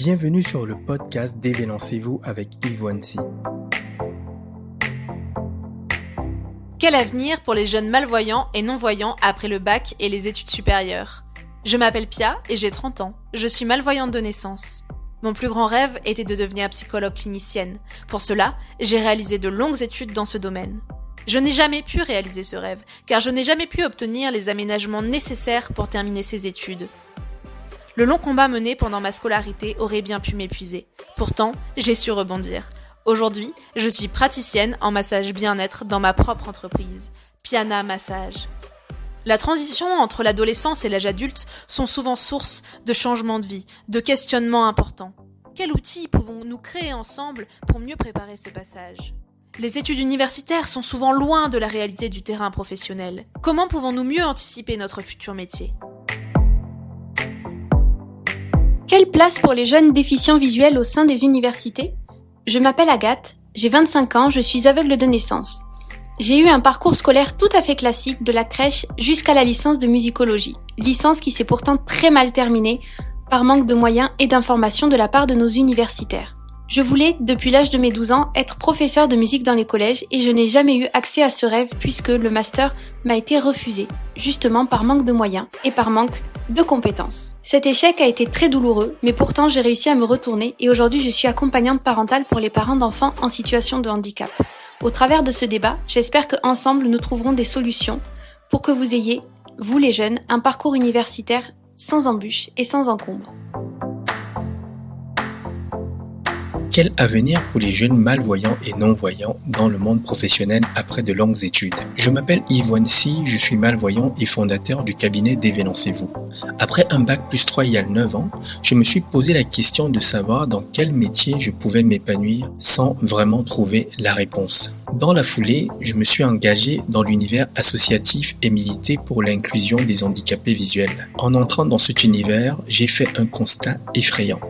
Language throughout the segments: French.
Bienvenue sur le podcast Dévélancez-vous avec Yvonne C. Quel avenir pour les jeunes malvoyants et non-voyants après le bac et les études supérieures ? Je m'appelle Pia et j'ai 30 ans. Je suis malvoyante de naissance. Mon plus grand rêve était de devenir psychologue clinicienne. Pour cela, j'ai réalisé de longues études dans ce domaine. Je n'ai jamais pu réaliser ce rêve, car je n'ai jamais pu obtenir les aménagements nécessaires pour terminer ces études. Le long combat mené pendant ma scolarité aurait bien pu m'épuiser. Pourtant, j'ai su rebondir. Aujourd'hui, je suis praticienne en massage bien-être dans ma propre entreprise, Piana Massage. La transition entre l'adolescence et l'âge adulte sont souvent source de changements de vie, de questionnements importants. Quels outils pouvons-nous créer ensemble pour mieux préparer ce passage ? Les études universitaires sont souvent loin de la réalité du terrain professionnel. Comment pouvons-nous mieux anticiper notre futur métier ? Quelle place pour les jeunes déficients visuels au sein des universités ? Je m'appelle Agathe, j'ai 25 ans, je suis aveugle de naissance. J'ai eu un parcours scolaire tout à fait classique de la crèche jusqu'à la licence de musicologie. Licence qui s'est pourtant très mal terminée par manque de moyens et d'informations de la part de nos universitaires. Je voulais, depuis l'âge de mes 12 ans, être professeur de musique dans les collèges et je n'ai jamais eu accès à ce rêve puisque le master m'a été refusé, justement par manque de moyens et par manque de compétences. Cet échec a été très douloureux, mais pourtant j'ai réussi à me retourner et aujourd'hui je suis accompagnante parentale pour les parents d'enfants en situation de handicap. Au travers de ce débat, j'espère qu'ensemble nous trouverons des solutions pour que vous ayez, vous les jeunes, un parcours universitaire sans embûches et sans encombre. Quel avenir pour les jeunes malvoyants et non-voyants dans le monde professionnel après de longues études ? Je m'appelle Yvonne C, je suis malvoyant et fondateur du cabinet Dévélancez-vous. Après un bac plus 3 il y a 9 ans, je me suis posé la question de savoir dans quel métier je pouvais m'épanouir sans vraiment trouver la réponse. Dans la foulée, je me suis engagé dans l'univers associatif et milité pour l'inclusion des handicapés visuels. En entrant dans cet univers, j'ai fait un constat effrayant.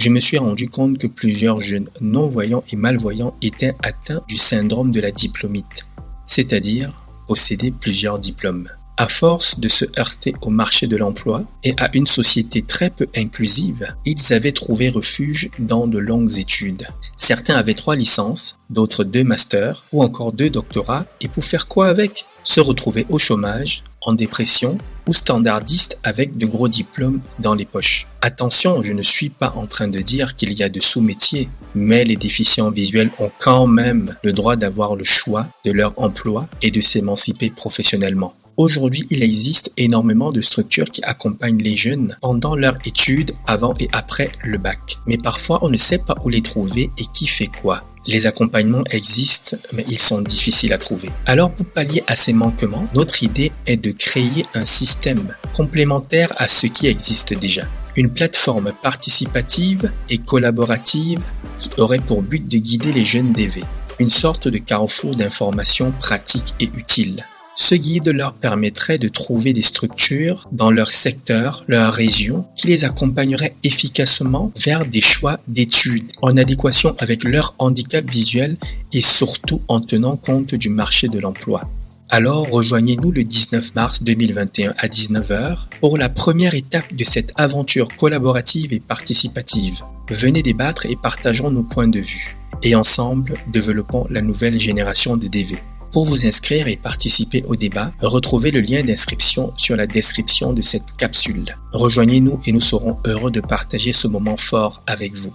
Je me suis rendu compte que plusieurs jeunes non-voyants et malvoyants étaient atteints du syndrome de la diplomite, c'est-à-dire posséder plusieurs diplômes. À force de se heurter au marché de l'emploi et à une société très peu inclusive, ils avaient trouvé refuge dans de longues études. Certains avaient 3 licences, d'autres 2 masters ou encore 2 doctorats, et pour faire quoi avec ? Se retrouver au chômage, en dépression ou standardiste avec de gros diplômes dans les poches. Attention, je ne suis pas en train de dire qu'il y a de sous-métiers, mais les déficients visuels ont quand même le droit d'avoir le choix de leur emploi et de s'émanciper professionnellement. Aujourd'hui, il existe énormément de structures qui accompagnent les jeunes pendant leur étude, avant et après le bac. Mais parfois, on ne sait pas où les trouver et qui fait quoi. Les accompagnements existent, mais ils sont difficiles à trouver. Alors, pour pallier à ces manquements, notre idée est de créer un système complémentaire à ce qui existe déjà. Une plateforme participative et collaborative qui aurait pour but de guider les jeunes DV. Une sorte de carrefour d'informations pratiques et utiles. Ce guide leur permettrait de trouver des structures dans leur secteur, leur région, qui les accompagneraient efficacement vers des choix d'études en adéquation avec leur handicap visuel et surtout en tenant compte du marché de l'emploi. Alors rejoignez-nous le 19 mars 2021 à 19h pour la première étape de cette aventure collaborative et participative. Venez débattre et partageons nos points de vue. Et ensemble, développons la nouvelle génération de DV. Pour vous inscrire et participer au débat, retrouvez le lien d'inscription sur la description de cette capsule. Rejoignez-nous et nous serons heureux de partager ce moment fort avec vous.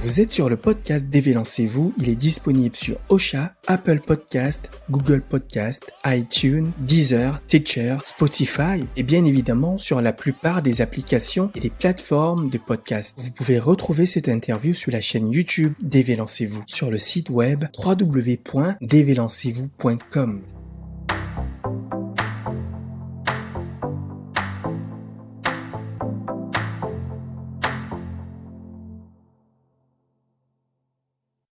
Vous êtes sur le podcast Dévélancez-vous, il est disponible sur Ocha, Apple Podcast, Google Podcast, iTunes, Deezer, Teacher, Spotify et bien évidemment sur la plupart des applications et des plateformes de podcast. Vous pouvez retrouver cette interview sur la chaîne YouTube Dévélancez-vous, sur le site web www.dévélancezvous.com.